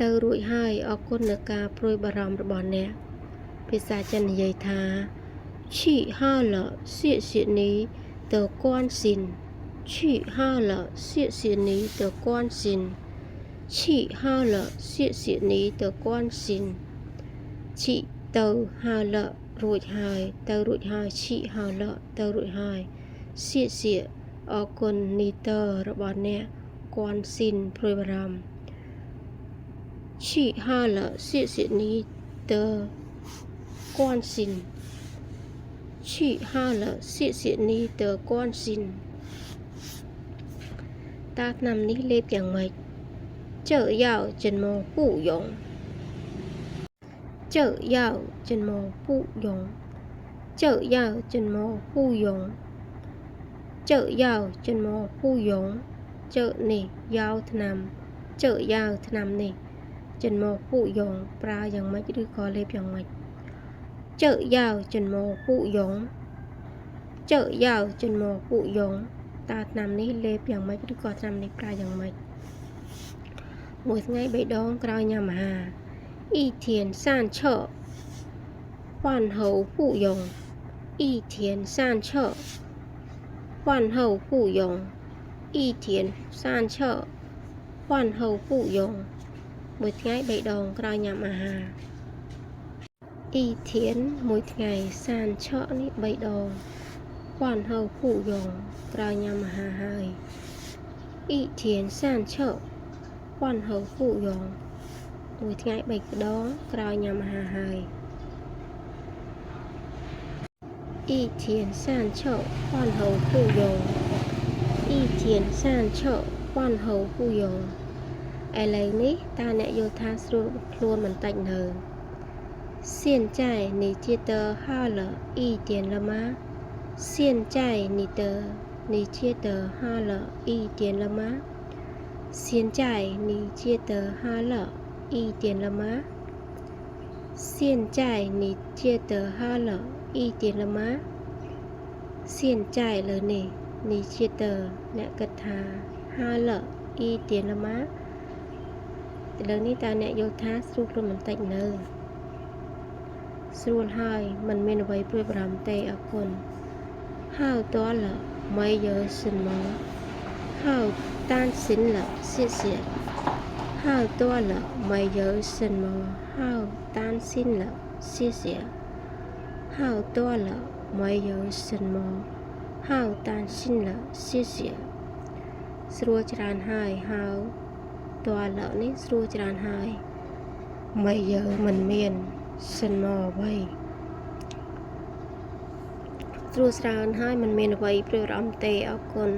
ទៅរួចហើយអរគុណនឹងការព្រួយបារម្ភរបស់អ្នកភាសាចិននិយាយថា去好了谢谢你的关心去好了谢谢你的关心去好了谢谢你的关心去ទៅហើយលរួចហើយទៅរួចហើយឈីហើយលទៅរួចហើយ谢谢អរគុណនីតរបស់អ្នកគួនស៊ីនព្រួយបារម្ភ去好了谢谢你的关心去好了谢谢你的关心ตาថ្នាំនេះលេបយ៉ាងម៉េច这药怎么不用这药怎么不用这药怎么不用这药怎么不用这នេះយ៉ាវថ្នាំ这យ៉ាវថ្នាំនេះ怎么不用ប្រើយ៉ាងម៉េចឬក៏លេបយ៉ាងម៉េច这药怎么不用这药怎么不用តើថ្នាំនេះលេបយ៉ាងម៉េចឬក៏ថ្នាំនេះប្រើយ៉ាងម៉េចមួយថ្ងៃ3ដងក្រោយញ៉ាំអាហារ一天3次饭后不用一天3次饭后不用一天3次饭后不用មួយថ្ងៃ3ដងក្រោយញ៉ាំអាហារ一天មួយថ្ងៃ3次នេះ3ដង饭后不用ក្រោយញ៉ាំអាហារហើយ一天3次饭后不用មួយថ្ងៃ3ដងក្រោយញ៉ាំអាហារហើយ一天3次饭后不用一天3次饭后不用ឥឡូវនេះតើអ្នកយល់ថាស្រួលខ្លួនបន្តិចនៅ现在你觉得好了一点了吗现在你觉得好了一点了吗现在你觉得好了一点了吗现在你觉得好了一点了吗现在了นี่你觉得អ្នកគិតថា好了一点了吗ឥឡូវនេះតើអ្នកយល់ថាស្រួលខ្លួនបន្តិចនៅស្រួលហើយមិនមានអ្វីព្រួយបារម្ភទេអរគុណ好多了没有什么好担心了谢谢好多了没有什么好担心了谢谢好多了没有什么好担心了谢谢ស្រួលច្រើនហើយហើយតើលើនេះស្រួលច្រើនហើយមិនយើមិនមានសិនមកអ្វីស្រួលច្រើនហើយមិនមានអ្វីព្រួយបារម្ភទេអរគុណ